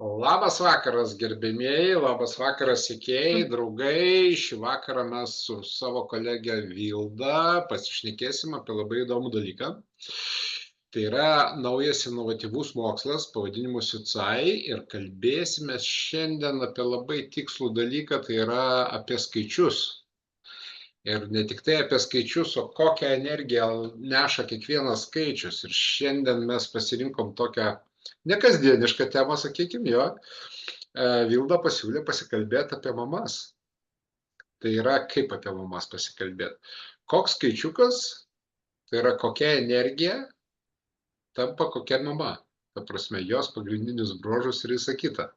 Labas vakaras, gerbėmieji, labas vakaras, sekėjai, draugai. Šį vakarą mes su savo kolegė Vilda pasišnekėsim apie labai įdomų dalyką. Tai yra naujas inovatyvus mokslas, pavadinimu SIUCAI, ir kalbėsime šiandien apie labai tikslų dalyką, tai yra apie skaičius. Ir ne tik tai apie skaičius, o kokią energiją neša kiekvienas skaičius. Ir šiandien mes pasirinkom tokią nekasdienišką temą, sakykime, jo. Vilda pasiūlė pasikalbėti apie mamas. Tai yra, kaip apie mamas pasikalbėti. Koks skaičiukas, tai yra kokia energija tampa kokia mama. Ta prasme, jos pagrindinius bruožus ir visą kitą.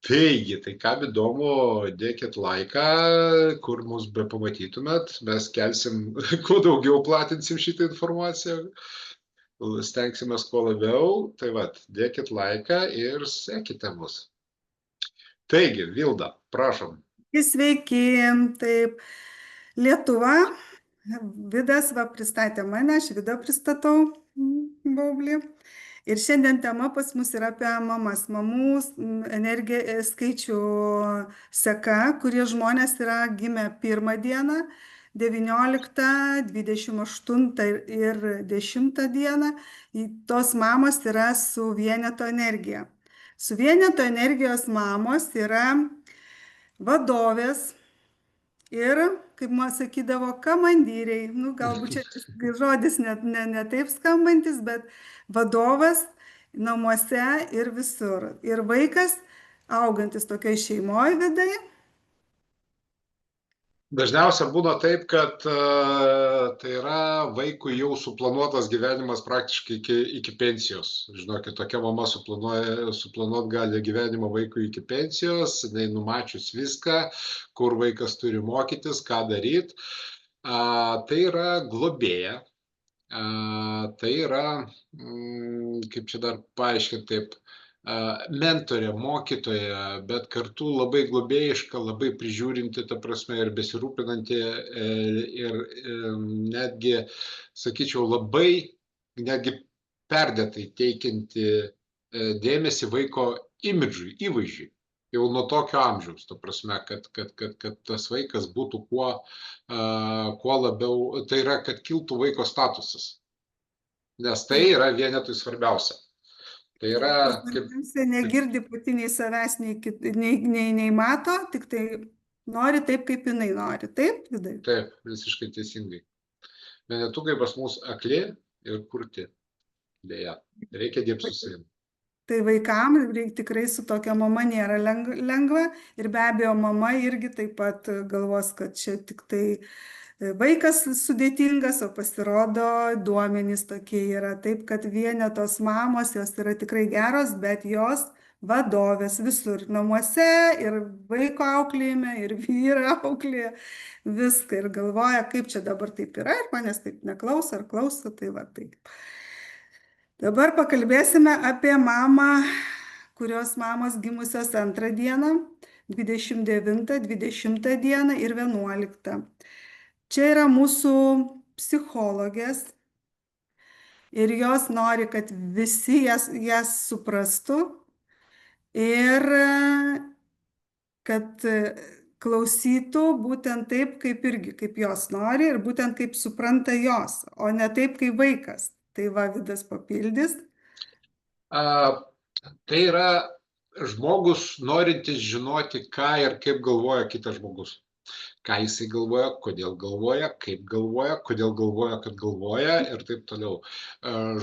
Taigi, tai ką įdomu, dėkit laiką, kur mus be pamatytumėt, mes kelsim, kuo daugiau platinsim šitą informaciją, stengsime kuo labiau, tai vat, dėkit laiką ir sekite mus. Taigi, Vilda, prašom. Sveiki, taip, Lietuva, Vidas pristatė mane, aš Vidą pristatau, Baublį. Ir šiandien tema pas mus yra apie mamas, mamų energiją skaičių seka, kurie žmonės yra gimę 1 dieną, 19, 28 ir 10 dieną. Tos mamos yra su vieneto energija. Su vieneto energijos mamos yra vadovės ir, kaip man sakydavo, komandyriai. Galbūt čia žodis ne taip skambantis, bet vadovas namuose ir visur. Ir vaikas augantis tokioj šeimoje Vidai. Dažniausiai būna taip, kad tai yra vaikui jau suplanuotas gyvenimas praktiškai iki pensijos. Žinokit, tokia mama suplanuot gali gyvenimą vaikui iki pensijos, jinai numačius viską, kur vaikas turi mokytis, ką daryti. Tai yra globėja, tai yra, kaip čia dar paaiškinti taip, mentorė, mokytoja, bet kartu labai globėjiška, labai prižiūrinti, ta prasme, ir besirūpinanti, ir netgi, sakyčiau, labai netgi perdėtai teikianti dėmesį vaiko imidžui, įvaizdžiui. Jau nuo tokio amžiaus, ta prasme, kad tas vaikas būtų kuo labiau, tai yra, kad kiltų vaiko statusas. Nes tai yra vienetui svarbiausia. Tai yra, kaip... Negirdi pati nei savęs, nei mato, tik tai nori taip, kaip jinai nori. Taip, Vidai? Taip, visiškai teisingai. Vienetukai pas mus akli ir kurti. Deja, reikia dirbti su savim. Tai vaikam tikrai su tokia mama nėra lengva ir be abejo mama irgi taip pat galvos, kad čia tik tai vaikas sudėtingas, o pasirodo duomenys tokie yra. Taip, kad vienetos mamos, jos yra tikrai geros, bet jos vadovės visur, namuose ir vaiko auklėjime, ir vyro auklėje, viską ir galvoja, kaip čia dabar taip yra, ir manęs taip neklauso ar klauso, tai va taip. Dabar pakalbėsime apie mamą, kurios mamos gimusios 2 dieną, 29, 20 dieną ir 11. Čia yra mūsų psichologės ir jos nori, kad visi jas suprastų ir kad klausytų būtent taip, kaip jos nori ir būtent kaip supranta jos, o ne taip, kaip vaikas. Tai va, Vidas papildys. Tai yra žmogus norintis žinoti, ką ir kaip galvoja kitas žmogus. Ką jisai galvoja, kodėl galvoja, kaip galvoja, kodėl galvoja, kad galvoja ir taip toliau.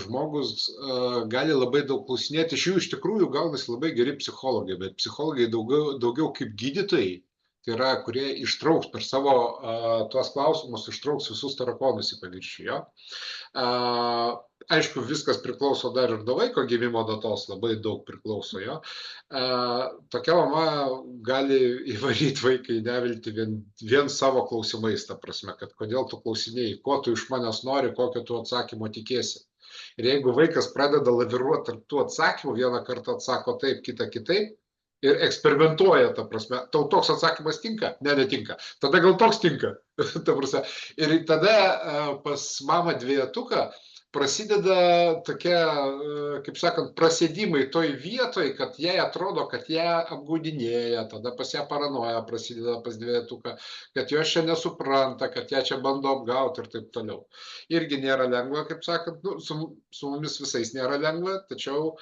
Žmogus gali labai daug klausinėti, iš jų iš tikrųjų gaunasi labai geri psichologai, bet psichologai daugiau kaip gydytojai, tai yra, kurie ištrauks per savo tuos klausimus, ištrauks visus tarakonus į paviršių. Aišku, viskas priklauso dar ir nuo vaiko gimimo datos, labai daug priklauso jo. Tokia mama gali įvaryti vaiką į neviltį vien savo klausimais, ta prasme, kad kodėl tu klausinėjai, ko tu iš manęs nori, kokio tu atsakymo tikėsi. Ir jeigu vaikas pradeda laviruoti tarp tų atsakymų, vieną kartą atsako taip, kitą kitaip, ir eksperimentuoja, ta prasme, tau toks atsakymas tinka? Ne, netinka. Tada gal toks tinka. Ta prasme. Ir tada pas mamą dvejetuką prasideda tokie, kaip sakant, prasėdimai toj vietoj, kad jai atrodo, kad ją apgaudinėja, tada pas ją paranoja prasideda pas dvejetuką, kad jos čia nesupranta, kad ją čia bando apgauti ir taip toliau. Irgi nėra lengva, kaip sakant, nu, su mumis visais nėra lengva, tačiau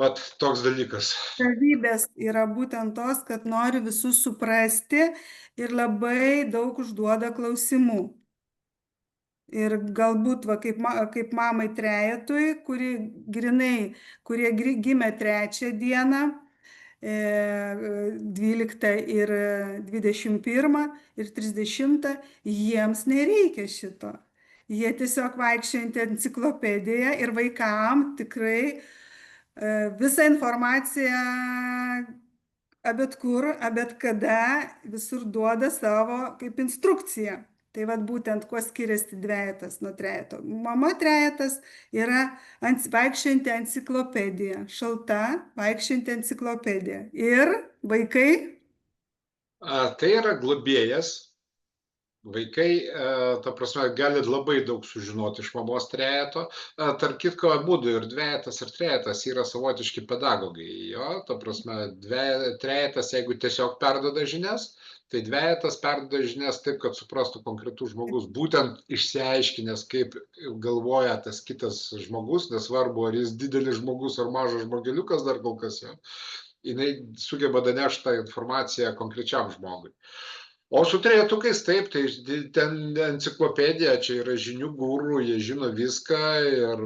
vat toks dalykas. Savybės yra būtent tos, kad nori visus suprasti ir labai daug užduoda klausimų. Ir galbūt, va, kaip mamai trejetui, kurie gimė trečią dieną, 12 ir 21 ir 30, jiems nereikia šito. Jie tiesiog vaikščiojantį enciklopediją ir vaikam tikrai visą informaciją bet kur, bet kada visur duoda savo kaip instrukciją. Tai vad būtent kuo skiriasi dvejetas nuo trejeto. Mama trejetas yra vaikščianti enciklopedija, šalta vaikščianti enciklopedija. Ir vaikai? Tai yra globėjas. Vaikai, ta prasme, gali labai daug sužinoti iš mamos trejeto. Tarp kitko, abudu ir dvejetas ir trejetas yra savotiški pedagogai. Jo, ta prasme, trejetas, jeigu tiesiog perduoda žinias, tai dvejetas perduoda žinias taip, kad suprastų konkretus žmogus, būtent išsiaiškinęs, kaip galvoja tas kitas žmogus, nesvarbu, ar jis didelis žmogus ar mažas žmogeliukas dar kol kas, jo, jinai sugeba danešti tą informaciją konkrečiam žmogui. O su trejetukais taip, tai ten enciklopedija, čia yra žinių gurų, jie žino viską ir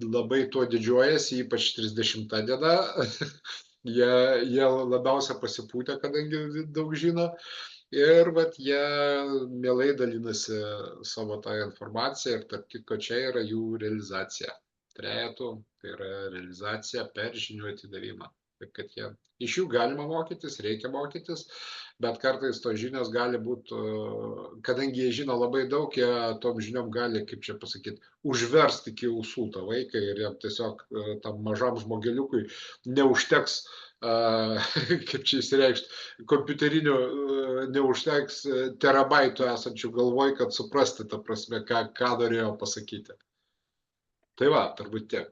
labai tuo didžiuojasi, ypač 30 diena. Jie labiausia pasipūtę, kadangi daug žino. Ir vat jie mielai dalinasi savo tą informaciją ir tarp kitko čia yra jų realizacija. Trejetų tai yra realizacija per žinių atidavimą. Taip, kad jie, iš jų galima mokytis, reikia mokytis, bet kartais tos žinios gali būti, kadangi jie žino labai daug, jie tom žiniom gali, kaip čia pasakyti, užversti iki ausų tą vaiką ir jam tiesiog tam mažam žmogeliukui neužteks, kaip čia įsireikšti, kompiuterinių neužteks terabaitų esančių galvoj, kad suprasti tą prasme, ką norėjo pasakyti. Tai va, turbūt tiek.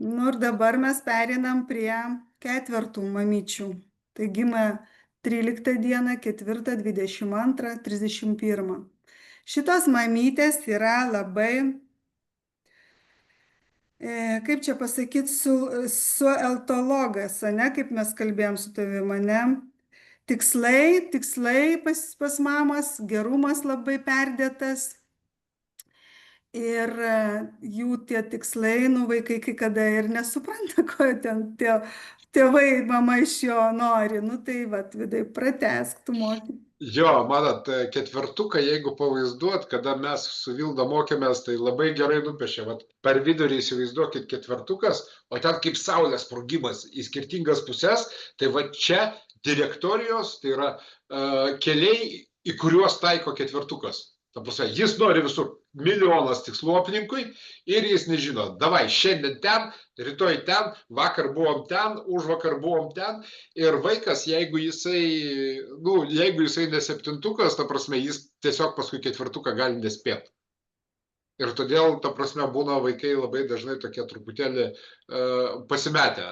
Nu ir dabar mes perinam prie ketvertų mamyčių. Tai gimė 13 dieną, 4, 22, 31. Šitos mamytės yra labai, kaip čia pasakyti, su eltologas, ne, kaip mes kalbėjom su tavimi, ne? Tikslai pas mamas, gerumas labai perdėtas. Ir jų tie tikslai, nu vaikai kai kada ir nesupranta, ko ten tėvai, mama iš jo nori. Nu tai vat, Vidai, pratęsk tu mokyti. Jo, matot, ketvertuką, jeigu pavaizduot, kada mes su Vilda mokėmės, tai labai gerai nupiešė. Vat per vidurį įsivaizduokit ketvertukas, o ten kaip saulės sprogimas į skirtingas puses, tai va čia direktorijos, tai yra keliai, į kuriuos taiko ketvertukas. Ta prasme, jis nori visur milijonas tikslų aplinkui ir jis nežino, davai, šiandien ten, rytoj ten, vakar buvom ten, užvakar buvom ten. Ir vaikas, jeigu jisai ne septintukas, ta prasme, jis tiesiog paskui ketvirtuką gali nespėti. Ir todėl, ta prasme, būna vaikai labai dažnai tokie truputėlį pasimetę.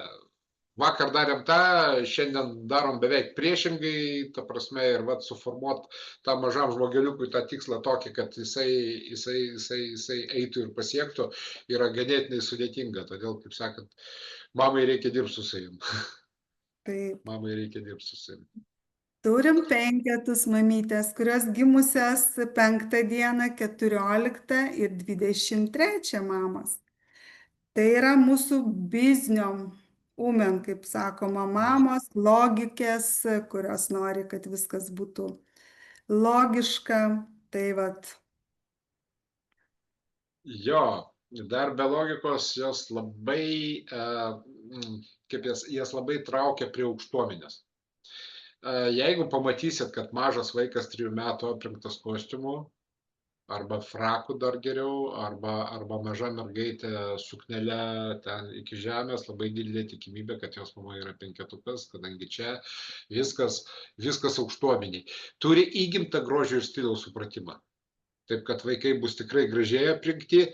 Vakar darėm tą, šiandien darom beveik priešingai, ta prasme, ir vat suformuot tą mažam žmogeliukui tą tikslą tokį, kad jisai eitų ir pasiektų, yra ganėtinai sudėtinga. Todėl, kaip sakant, mamai reikia dirbti su savim. Taip. Mamai reikia dirbti su savim. Turim penketus mamytės, kurios gimusios 5 dieną, 14 ir 23 mamos. Tai yra mūsų bizniom. Umen, kaip sakoma, mamos, logikės, kurios nori, kad viskas būtų logiška. Tai vat. Jo, dar be logikos jos labai, jas labai traukia prie aukštuomenės. Jeigu pamatysit, kad mažas vaikas 3 metų aprengtas kostiumu, arba fraku dar geriau, arba maža mergaitė suknelė ten iki žemės, labai didelė tikimybė, kad jos mama yra penketukas, kadangi čia viskas aukštuomeniai. Turi įgimtą grožio ir stiliaus supratimą. Taip kad vaikai bus tikrai gražiai aprinkti,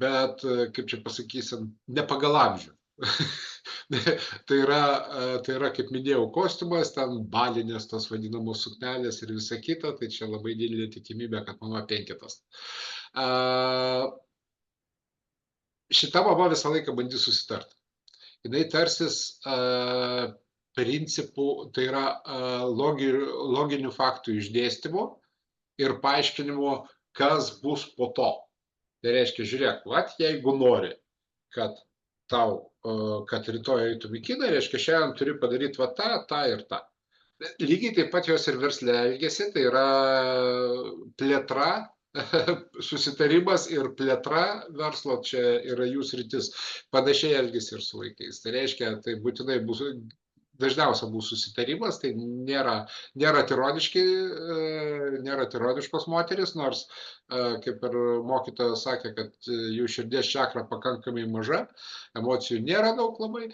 bet, kaip čia pasakysim, ne pagal amžių. Tai yra, kaip minėjau, kostiumas, ten balinės tos vadinamos suknelės ir visa kita, tai čia labai didelė tikimybė, kad mama penketas. Šita mama visą laiką bandys susitarti. Jinai tarsis principų, tai yra loginių faktų išdėstymo ir paaiškinimo, kas bus po to. Tai reiškia, žiūrėk, vat jeigu nori, kad kad rytoj eitum į kiną, reiškia, šiandien turi padaryti va tą ir tą. Lygiai taip pat jos ir versle elgesi, tai yra plėtra, susitarimas ir plėtra verslo, čia yra jų sritis. Panašiai elgesi ir su vaikais. Tai reiškia, tai būtinai bus, dažniausia bus susitarimas, tai nėra tironiškos moteris, nors, kaip ir mokytojas sakė, kad jų širdies čakra pakankamai maža, emocijų nėra daug labai,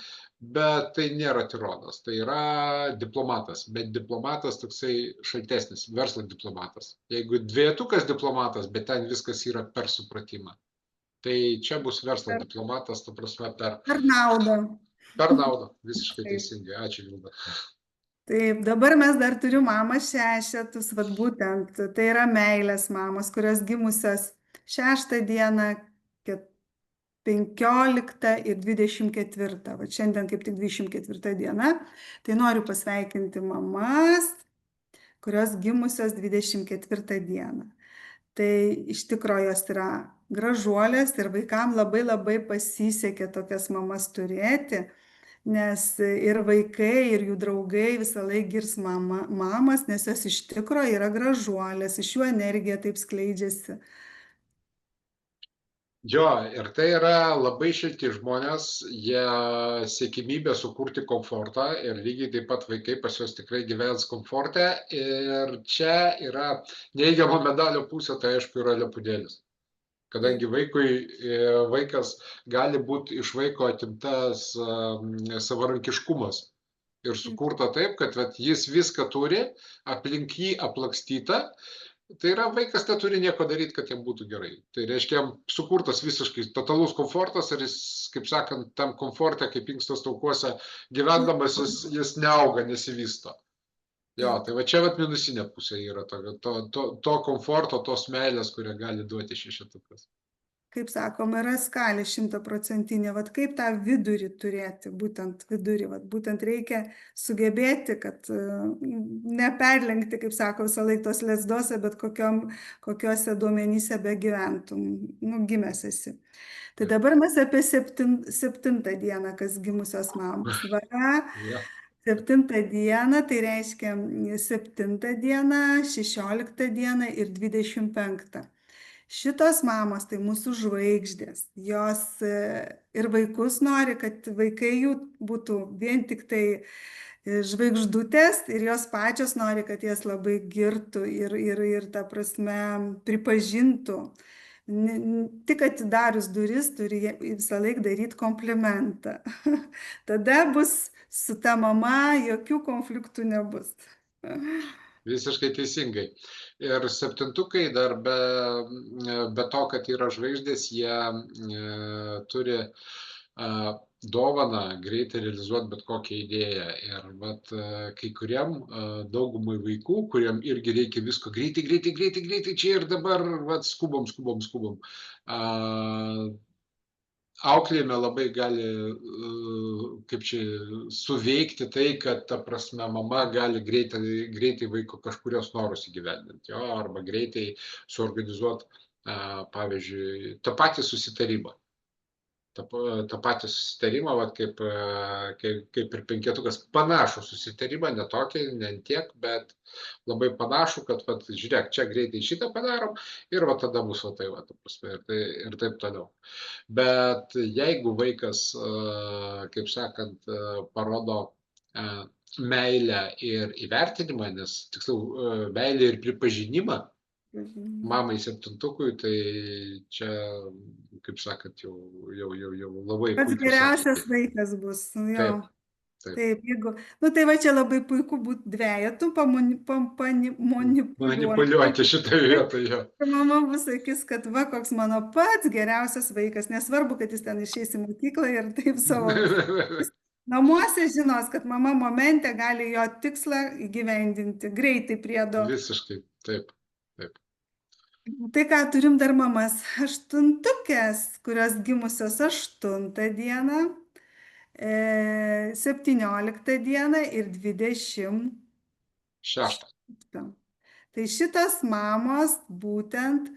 bet tai nėra tironas, tai yra diplomatas, bet diplomatas toksai šaltesnis, verslo diplomatas. Jeigu dviejetukas diplomatas, bet ten viskas yra per supratimą, tai čia bus verslo diplomatas, ta prasme, Per naudą. Per naudą, visiškai teisingai. Ačiū, Vilda. Taip, dabar mes dar turim mamą šešetus, vat būtent, tai yra meilės mamos, kurios gimusios 6 dieną, 15 ir 24. Va šiandien kaip tik 24 diena. Tai noriu pasveikinti mamas, kurios gimusios 24 dieną. Tai iš tikrųjų jos yra gražuolės ir vaikam labai labai pasisekė tokias mamas turėti, nes ir vaikai, ir jų draugai visą laiką girs mamas, nes jos iš tikrųjų yra gražuolės, iš jų energija taip skleidžiasi. Jo, ir tai yra labai šilti žmonės, jie siekimybė sukurti komfortą ir lygiai taip pat vaikai pas juos tikrai gyvens komforte. Ir čia yra neigiamo medalio pusė, tai aišku yra lepūdėlis. Kadangi vaikas gali būti iš vaiko atimtas savarankiškumas ir sukurta taip, kad jis viską turi, aplink jį aplakstyta. Tai yra, vaikas neturi nieko daryti, kad jam būtų gerai. Tai reiškia, jam sukurtas visiškai totalus komfortas ir jis, kaip sakant, tam komforte, kaip inkstas taukuose, gyvendamas jis neauga, nesivysto. Jo, tai va čia minusinė pusė yra to komforto, tos meilės, kurią gali duoti šešetukas. Kaip sakoma, yra skalė 100%, vat kaip tą vidurį turėti, būtent vidurį, būtent reikia sugebėti, kad neperlenkti, kaip sako, visą laiką tos lesdose, bet kokiuose duomenyse begyventum, gimęs esi. Tai dabar mes apie 7 dieną, kas gimusios mamos. Ja. 7 dieną, tai reiškia 7 dieną, 16 dieną ir 25. Šitos mamos tai mūsų žvaigždės, jos ir vaikus nori, kad vaikai jų būtų vien tik tai žvaigždutės ir jos pačios nori, kad jas labai girtų ir ta prasme pripažintų. Tik atidarius duris turi visą laiką daryti komplimentą. Tada bus su ta mama, jokių konfliktų nebus. Visiškai teisingai. Ir septintukai dar be to, kad yra žvaigždės, jie turi dovaną greitai realizuoti bet kokią idėją. Ir kai kuriam daugumai vaikų, kuriam irgi reikia visko greitai, čia ir dabar, skubom. Auklėjime labai gali, kaip čia, suveikti tai, kad, ta prasme, mama gali greitai vaiko kažkurios norus įgyvendinti, arba greitai suorganizuoti, pavyzdžiui, tą patį susitarimą. tą patį susitarimą, kaip ir penketukas, panašų susitarimą, ne tokį, ne tiek, bet labai panašų, kad, žiūrėk, čia greitai šitą padarom ir tada bus tai, ir taip toliau. Bet jeigu vaikas, kaip sakant, parodo meilę ir įvertinimą, nes tiksliau meilę ir pripažinimą mamai septintukui, tai čia, kaip sakant, jau labai pats geriausias vaikas bus. taip. Taip, jeigu, nu tai va čia labai puiku būti dvejetu, manipuliuoti. Manipuliuoti šitoje vietoje. Ir mama bus sakys, kad va, koks mano pats geriausias vaikas, nesvarbu, kad jis ten išeis į mokyklą ir taip savo. Jis namuose žinos, kad mama momente gali jo tikslą įgyvendinti greitai priedo. Visiškai, taip, taip. Tai ką, turim dar mamas aštuntukės, kurios gimusios 8 dieną, 17 dieną ir 26. Šeštą. Tai šitas mamos būtent,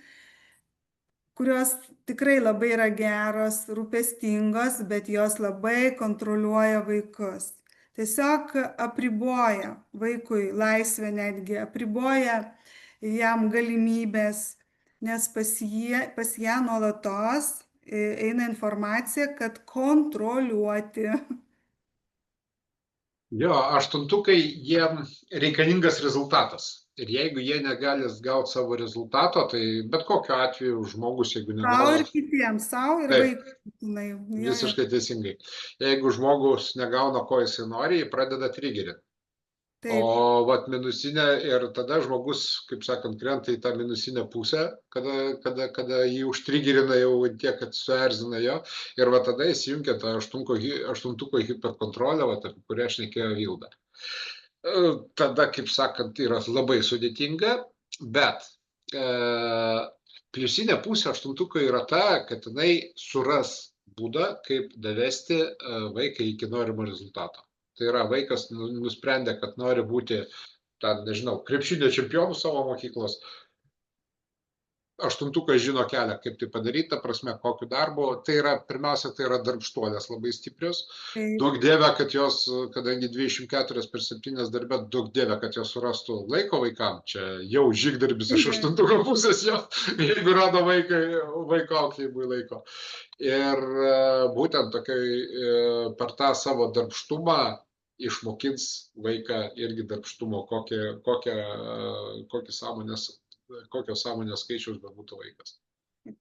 kurios tikrai labai yra geros, rūpestingos, bet jos labai kontroliuoja vaikus. Tiesiog apriboja vaikui laisvę netgi, apriboja jam galimybės, nes pas ją nuolatos eina informacija, kad kontroliuoti. Jo, aštuntukai, jiem reikalingas rezultatas. Ir jeigu jie negali gauti savo rezultato, tai bet kokiu atveju žmogus, jeigu Sau negauna... ir kitiems, sau ir Taip. vaikui. Visiškai teisingai. Jeigu žmogus negauna, ko jisai nori, jį pradeda trigerinti. Taip, O vat minusinė ir tada žmogus, kaip sakant, krenta į tą minusinę pusę, kada jį užtrigerina jau tiek, kad suerzina jo. Ir va tada įsijungia tą aštuntuko hiperkontrolę, va, apie kurią šnekėjo Vilda. Tada, kaip sakant, yra labai sudėtinga, bet pliusinė pusė aštuntuko yra ta, kad jinai suras būdą, kaip davesti vaiką iki norimo rezultato. Tai yra, vaikas nusprendė, kad nori būti, ten, nežinau, krepšinio čempionų savo mokyklos. Aštuntukas žino kelią, kaip tai padaryti, ta prasme, kokiu darbu. Tai yra, pirmiausia, tai yra darbštuolės labai stiprios. taip. Daug dievė, kad jos, kadangi 24/7 darbė, daug dievė, kad jos surastų laiko vaikam. Čia jau žygdarbis iš aštuntuko pusės jo, jeigu rado vaiko auklėjimui laiko. Ir būtent tokiai per tą savo darbštumą išmokins vaiką irgi darbštumo, kokio sąmonės skaičiaus bebūtų vaikas.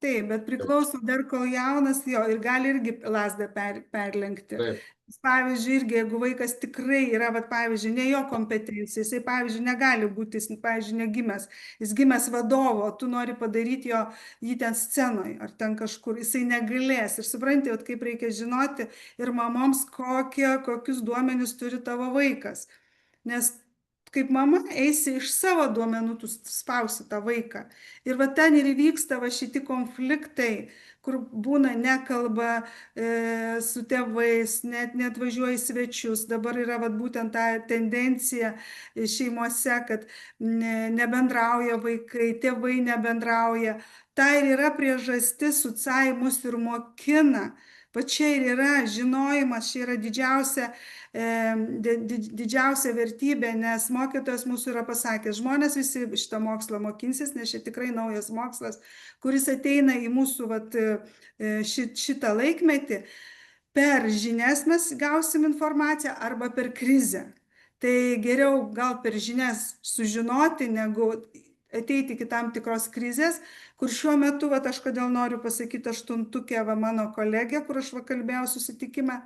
Taip, bet priklauso dar kol jaunas jo ir gali irgi lasdą perlenkti. Taip. Pavyzdžiui, irgi jeigu vaikas tikrai yra, vat, pavyzdžiui, ne jo kompetencija, jisai, pavyzdžiui, negali būti, jis, pavyzdžiui, negimęs, jis gimęs vadovo, tu nori padaryti jį ten scenoje ar ten kažkur, jisai negalės. Ir supranti, vat, kaip reikia žinoti ir mamoms, kokius duomenis turi tavo vaikas. Nes kaip mama eisi iš savo duomenų, tu spausi tą vaiką. Ir va ten ir įvyksta va šiti konfliktai, kur būna nekalba su tėvais, net važiuoja į svečius. Dabar yra va būtent ta tendencija šeimose, kad nebendrauja vaikai, tėvai nebendrauja. Tai ir yra priežastis, sucai mus ir mokina. Va čia ir yra žinojimas, čia yra didžiausia vertybė, nes mokytojas mūsų yra pasakęs, žmonės visi šitą mokslą mokinsis, nes čia tikrai naujas mokslas, kuris ateina į mūsų vat, šitą laikmetį. Per žinias mes gausim informaciją arba per krizę. Tai geriau gal per žinias sužinoti, negu ateiti iki tam tikros krizės, kur šiuo metu, vat, aš kodėl noriu pasakyti aštuntukė, va, mano kolegė, kur aš va kalbėjau susitikime,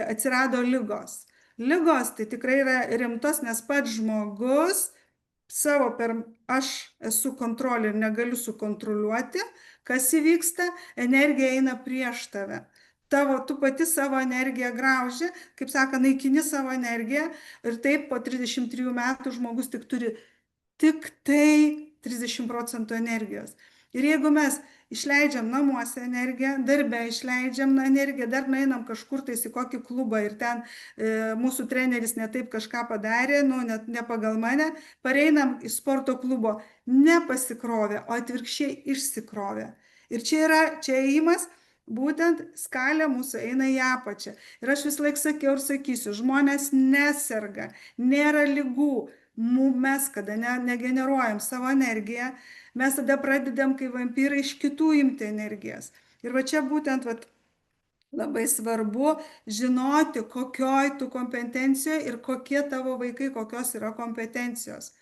atsirado lygos. Lygos tai tikrai yra rimtos, nes pats žmogus savo aš esu kontrolė ir negaliu sukontroliuoti, kas įvyksta, energija eina prieš tave. Tu pati savo energiją grauži, kaip sako, naikini savo energiją ir taip po 33 metų žmogus tik turi tik tai 30% energijos. Ir jeigu mes išleidžiam namuose energiją, darbe išleidžiam energiją, dar nueinam kažkur tais į kokį klubą ir ten mūsų treneris ne taip kažką padarė, net ne pagal mane, pareinam į sporto klubo, nepasikrovė, o atvirkščiai išsikrovė. Ir čia ėjimas, būtent skalė mūsų eina į apačią. Ir aš vis laik sakiau ir sakysiu, žmonės neserga, nėra ligų. Mes, kada negeneruojam savo energiją, mes tada pradedam kaip vampyrai iš kitų imti energijas. Ir va čia būtent labai svarbu žinoti, kokioj tu kompetencijoje ir kokie tavo vaikai, kokios yra kompetencijos.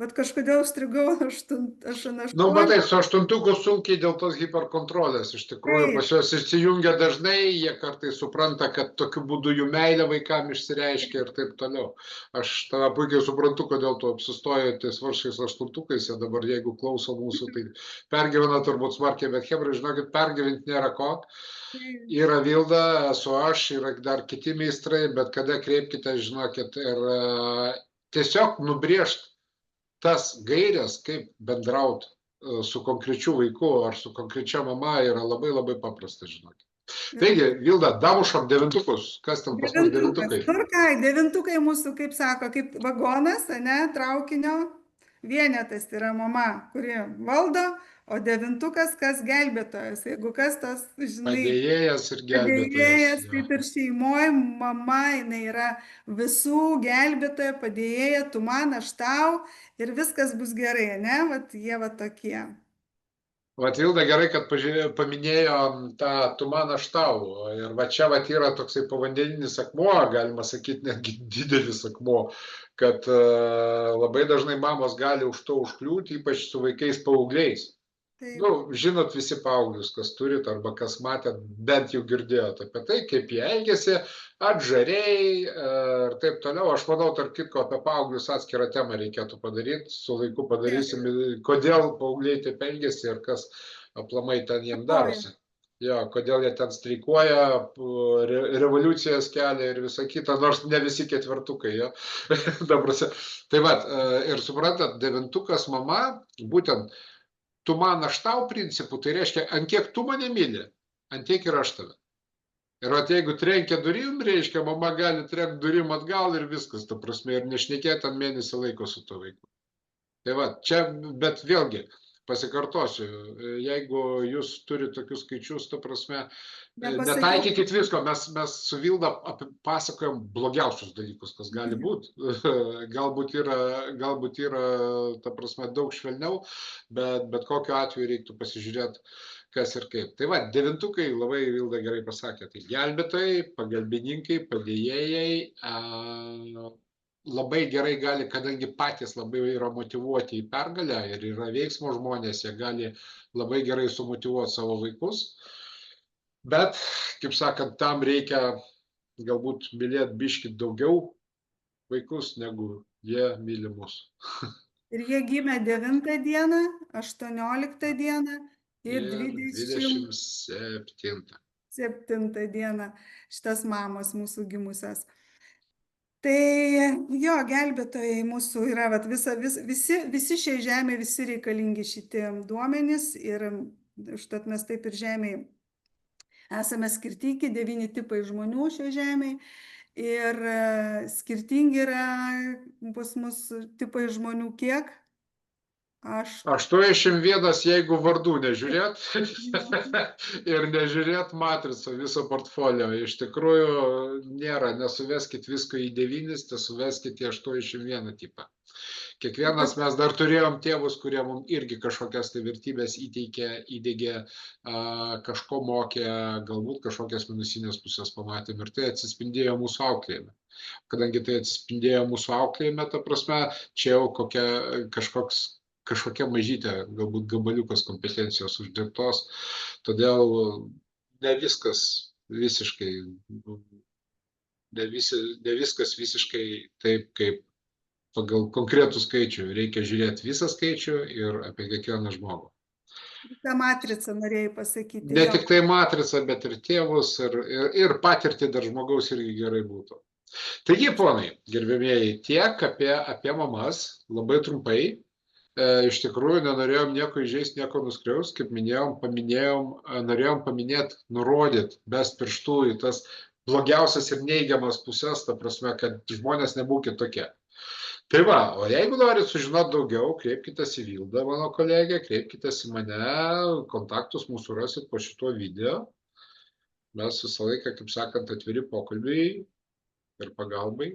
Bet kažkodėl užstrigau ant Nu, matai, 8. su aštuntuku sunkiai dėl tos hiperkontrolės. Iš tikrųjų, pas Taip, juos įsijungia dažnai, jie kartais supranta, kad tokiu būdu jų meilė vaikam išsireiškia ir taip toliau. Aš tave puikiai suprantu, kodėl tu apsistoji ties varškais aštuntukais, jie dabar, jeigu klauso mūsų, tai pergyvena turbūt smarkiai, bet hebrai, žinokit, pergyventi nėra ko. taip, Yra Vilda, esu aš, yra dar kiti meistrai, bet kada kreipkite, žinokit, ir tiesiog nubrėžt tas gairias, kaip bendraut su konkrečiu vaiku ar su konkrečia mama yra labai labai paprasta, žinokit. Taigi, Vilda, damušam devintukus. Kas ten pas mus Devintukas. devintukai? Nu ir ką, devintukai mūsų, kaip sako, kaip vagonas, ne, traukinio vienetas yra mama, kuri valdo, o devintukas kas gelbėtojas. Jeigu kas tas, žinai, Padėjėjas ir gelbėtojas. padėjėjas, Jo. kaip ir šeimoje, mama, jinai yra visų gelbėtoja, padėjėja, tu man, aš tau ir viskas bus gerai, ne? Vat jie va tokie. Vat Vilda gerai, kad paminėjo tą tu man aš tau. Ir va čia vat yra toksai povandeninis akmuo, galima sakyti, netgi didelis akmuo, kad labai dažnai mamos gali už to užkliūti, ypač su vaikais paaugliais. Taip, Nu, žinot visi paauglius, kas turit arba kas matėt, bent jau girdėjot apie tai, kaip jie elgesi, atžariai ir taip toliau. Aš manau, tarp kitko, apie paauglius atskirą temą reikėtų padaryti, su laiku padarysim, kodėl paaugliai taip elgesi ir kas aplamai ten jiem dėkoju. darosi. Jo, kodėl jie ten streikuoja, revoliucijas kelia ir visa kita, nors ne visi ketvirtukai, jo. Tai va, ir suprantat, devintukas mama, būtent tu man aš tau principų, tai reiškia, ant kiek tu mane myli, ant tiek ir aš tave. Ir vat jeigu trenkia durim, reiškia, mama gali trenkti durim atgal ir viskas, ta prasme, ir nešnekėti ant mėnesį laiko su to vaiku. Tai va, čia, bet vėlgi, pasikartosiu, jeigu jūs turite tokius skaičius, ta prasme, Nepasakiau, netaikykit visko, mes su Vilda pasakojam blogiausius dalykus, kas gali būti. galbūt yra, ta prasme, daug švelniau, bet kokiu atveju reiktų pasižiūrėti, kas ir kaip. Tai va, devintukai, labai Vilda gerai pasakė, tai gelbėtojai, pagalbininkai, padėjėjai, labai gerai gali, kadangi patys labai yra motyvuoti į pergalę ir yra veiksmo žmonės, jie gali labai gerai sumotyvuoti savo vaikus. Bet, kaip sakant, tam reikia galbūt mylėti biškit daugiau vaikus, negu jie myli mus. ir jie gimė 9 dieną, 18 dieną ir Ir 27 27. dieną šitas mamos mūsų gimusios. Tai jo, gelbėtojai mūsų yra, vat, visi šiai žemė, visi reikalingi šitie duomenys ir užtat mes taip ir žemėje esame skirtingi, 9 tipai žmonių šioje žemėje ir skirtingi yra pas mus tipai žmonių kiek? 81, jeigu vardų nežiūrėt ir nežiūrėt matricą viso portfolio. Iš tikrųjų nėra, nesuveskit visko į 9, tai suveskit į 81 tipą. Kiekvienas mes dar turėjom tėvus, kurie mums irgi kažkokias tai vertybės įdėgė, kažko mokė, galbūt kažkokias minusinės pusės pamatėm ir tai atsispindėjo mūsų auklėjime. Kadangi tai atsispindėjo mūsų auklėjime, ta prasme, čia jau kažkokia mažytė, galbūt gabaliukas kompetencijos uždirbtos, todėl ne viskas visiškai taip, kaip pagal konkretų skaičių. Reikia žiūrėti visą skaičių ir apie kiekvieną žmogų. tą matricą norėjai pasakyti. Ne Jo. tik tai matricą, bet ir tėvus, ir patirtį dar žmogaus irgi gerai būtų. Taigi, ponai, gerbėmieji, tiek apie mamas, labai trumpai. Iš tikrųjų, nenorėjom nieko įžeisti, nieko nuskriaust, kaip norėjom paminėti, nurodyti, best pirštų į tas blogiausias ir neigiamas pusės, ta prasme, kad žmonės nebūkit tokie. Tai va, o jeigu norit sužinoti daugiau, kreipkitės į Vildą, mano kolegę, kreipkitės į mane, kontaktus mūsų rasit po šituo video. Mes visą laiką, kaip sakant, atviri pokalbiai ir pagalbai.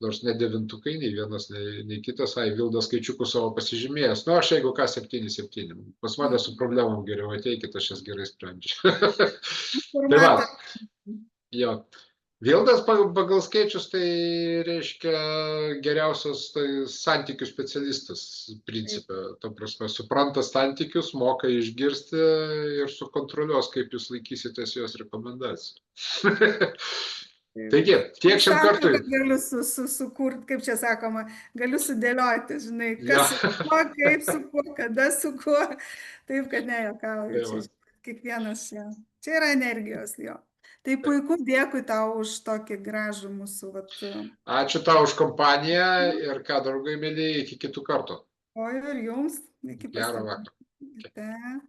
Nors ne devintukai, nei vienas, nei kitas, Vilda skaičiukų savo pasižymėjęs. Nu, aš jeigu ką 7. Pas mane su problemom geriau ateikit, aš jas gerai sprendžiu. Tai va, jo. Vildas pagal skaičius tai reiškia geriausias santykių specialistas principe. Ta prasme, supranta santykius, moka išgirsti ir sukontroliuos, kaip jūs laikysitės jos rekomendacijų. Taigi, tiek šiam Sako, kartui. kad galiu sukurti, kaip čia sakoma, galiu sudėlioti, žinai, Ja. kas su kuo, kaip su kuo, kada su kuo. Taip, kad nejuokauju, Tai va. čia kiekvienas čia. Čia yra energijos jo. Tai puiku, dėkui tau už tokį gražų mūsų. Ačiū tau už kompaniją ir ką, draugai mėly, iki kitų kartų. O ir jums, iki Gerą vakarą. pasimatymo.